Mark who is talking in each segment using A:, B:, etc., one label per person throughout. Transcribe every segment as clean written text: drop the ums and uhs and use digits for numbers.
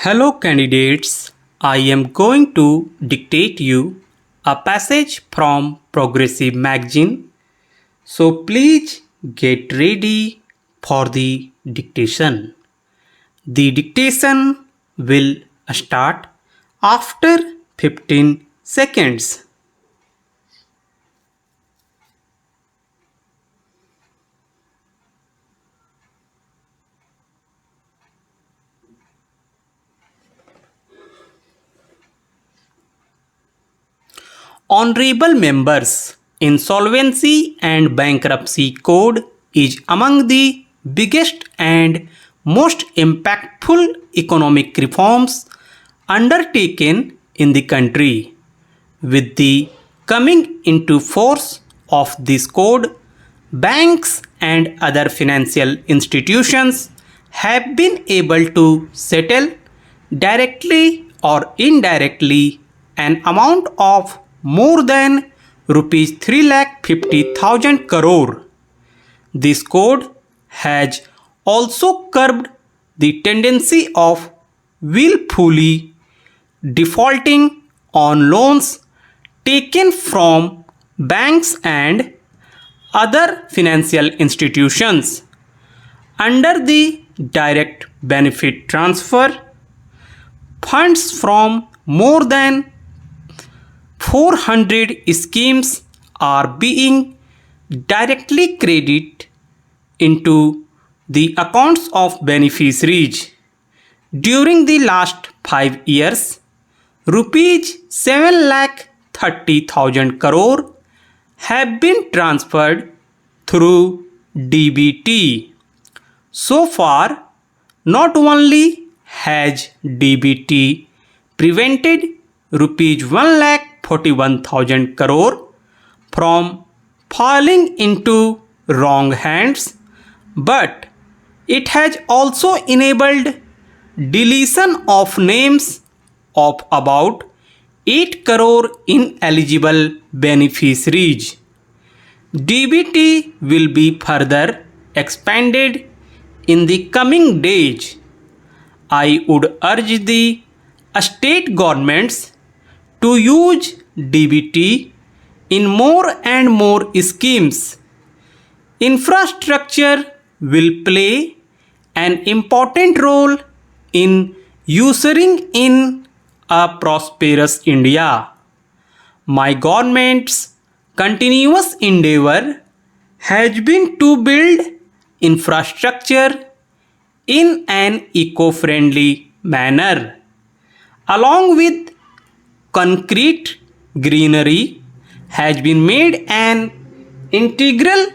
A: Hello candidates, I am going to dictate you a passage from Progressive Magazine. So please get ready for the dictation. The dictation will start after 15 seconds. Honorable members, insolvency and bankruptcy code is among the biggest and most impactful economic reforms undertaken in the country. With the coming into force of this code, banks and other financial institutions have been able to settle directly or indirectly an amount of more than rupees 3,50,000 crore. This code has also curbed the tendency of willfully defaulting on loans taken from banks and other financial institutions. Under the direct benefit transfer, funds from more than 400 schemes are being directly credited into the accounts of beneficiaries. During the last 5 years, rupees 7,30,000 crore have been transferred through DBT. So far, not only has DBT prevented rupees 1,41,000 crore from falling into wrong hands, but it has also enabled deletion of names of about 8 crore ineligible beneficiaries. DBT will be further expanded in the coming days. I would urge the state governments to use DBT in more and more schemes. Infrastructure will play an important role in ushering in a prosperous India. My government's continuous endeavor has been to build infrastructure in an eco-friendly manner. Along with concrete, greenery has been made an integral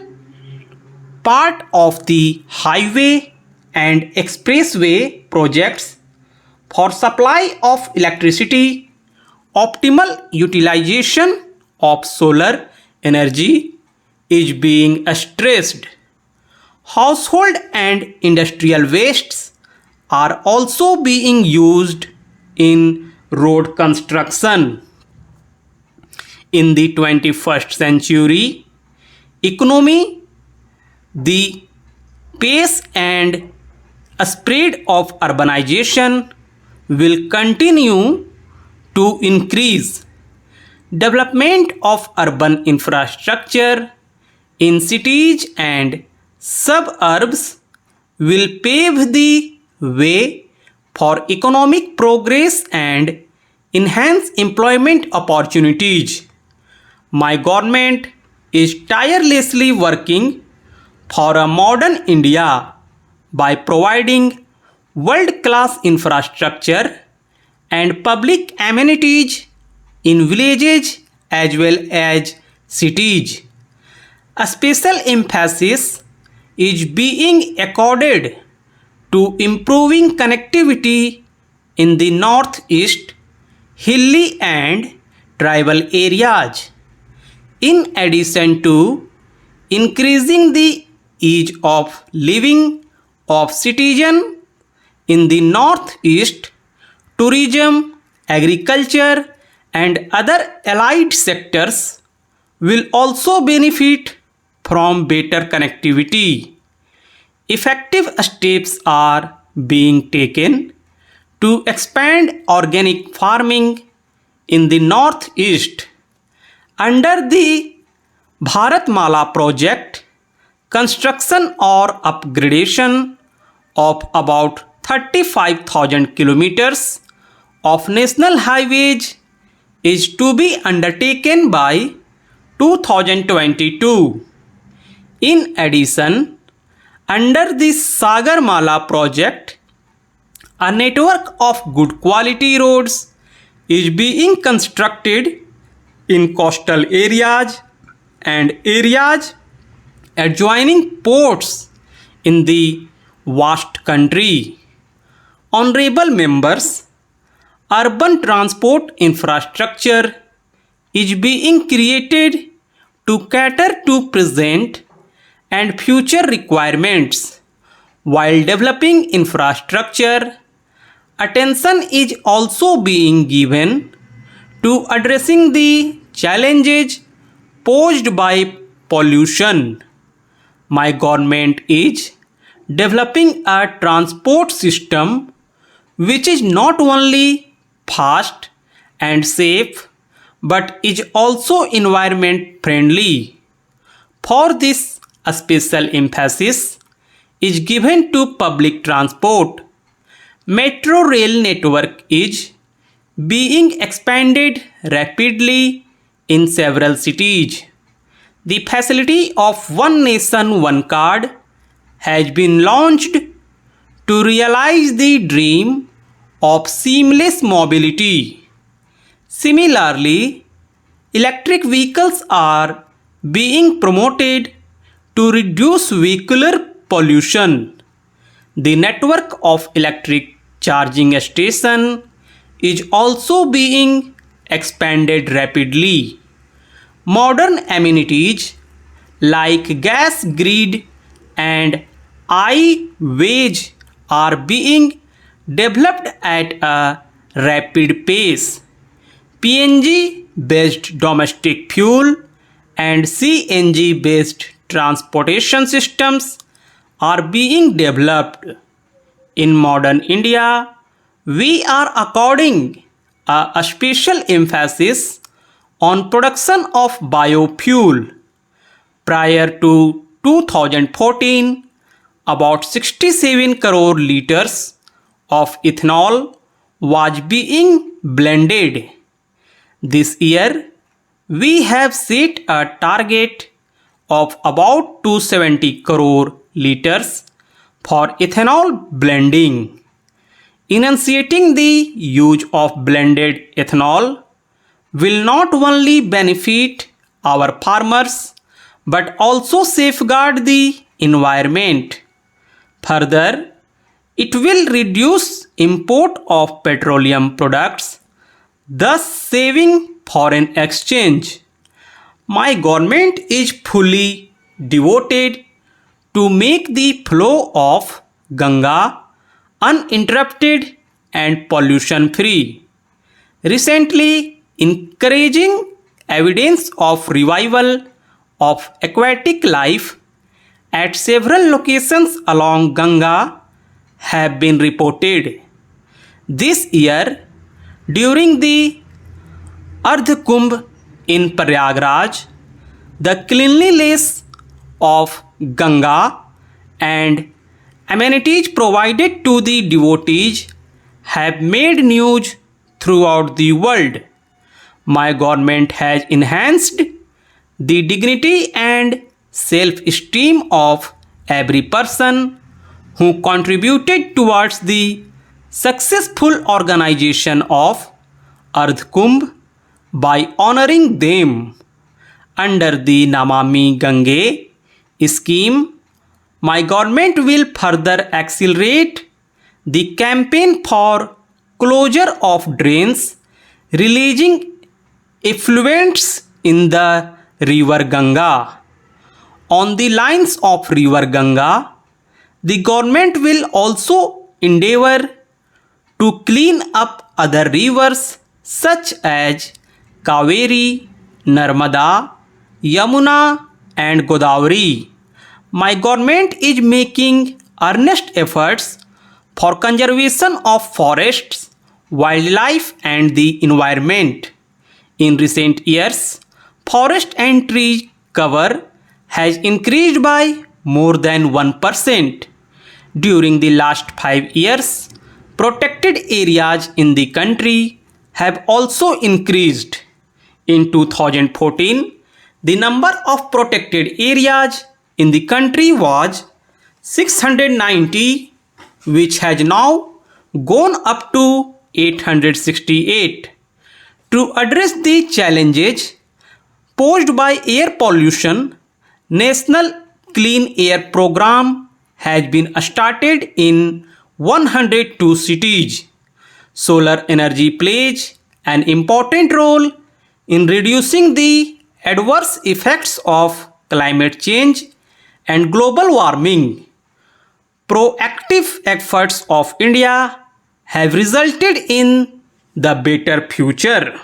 A: part of the highway and expressway projects for supply of electricity. Optimal utilization of solar energy is being stressed. Household and industrial wastes are also being used in road construction. In the 21st century economy, the pace and spread of urbanization will continue to increase. Development of urban infrastructure in cities and suburbs will pave the way for economic progress and enhance employment opportunities. My government is tirelessly working for a modern India by providing world-class infrastructure and public amenities in villages as well as cities. A special emphasis is being accorded to improving connectivity in the northeast, hilly and tribal areas. In addition to increasing the ease of living of citizens in the northeast, tourism, agriculture and other allied sectors will also benefit from better connectivity. Effective steps are being taken to expand organic farming in the northeast. Under the Bharatmala project, construction or upgradation of about 35,000 kilometers of national highways is to be undertaken by 2022. In addition, under the Sagarmala project, a network of good quality roads is being constructed in coastal areas and areas adjoining ports in the vast country. Honorable members, urban transport infrastructure is being created to cater to present and future requirements. While developing infrastructure, attention is also being given to addressing the challenges posed by pollution. My government is developing a transport system which is not only fast and safe but is also environment friendly. For this, a special emphasis is given to public transport. Metro rail network is being expanded rapidly in several cities. The facility of One Nation One Card has been launched to realize the dream of seamless mobility. Similarly, electric vehicles are being promoted to reduce vehicular pollution. The network of electric charging stations is also being expanded rapidly. Modern amenities like gas grid and i-Wage are being developed at a rapid pace. PNG based domestic fuel and CNG based transportation systems are being developed. In modern India, we are according a special emphasis on production of biofuel. Prior to 2014, about 67 crore liters of ethanol was being blended. This year, we have set a target of about 270 crore liters for ethanol blending. Enunciating the use of blended ethanol will not only benefit our farmers but also safeguard the environment. Further, it will reduce import of petroleum products, thus saving foreign exchange. My government is fully devoted to make the flow of Ganga uninterrupted and pollution free. Recently, encouraging evidence of revival of aquatic life at several locations along Ganga have been reported. This year, during the Ardh Kumbh in Prayagraj, the cleanliness of Ganga and amenities provided to the devotees have made news throughout the world. My government has enhanced the dignity and self-esteem of every person who contributed towards the successful organization of Ardh Kumbh by honoring them. Under the Namami Gange scheme, my government will further accelerate the campaign for closure of drains, releasing effluents in the river Ganga. On the lines of river Ganga, the government will also endeavor to clean up other rivers such as Kaveri, Narmada, Yamuna and Godavari. My government is making earnest efforts for conservation of forests, wildlife, and the environment. In recent years, forest and tree cover has increased by more than 1%. During the last 5 years, protected areas in the country have also increased. In 2014, the number of protected areas in the country was 690, which has now gone up to 868. To address the challenges posed by air pollution, National Clean Air Program has been started in 102 cities. Solar energy plays an important role in reducing the adverse effects of climate change and global warming. Proactive efforts of India have resulted in the better future.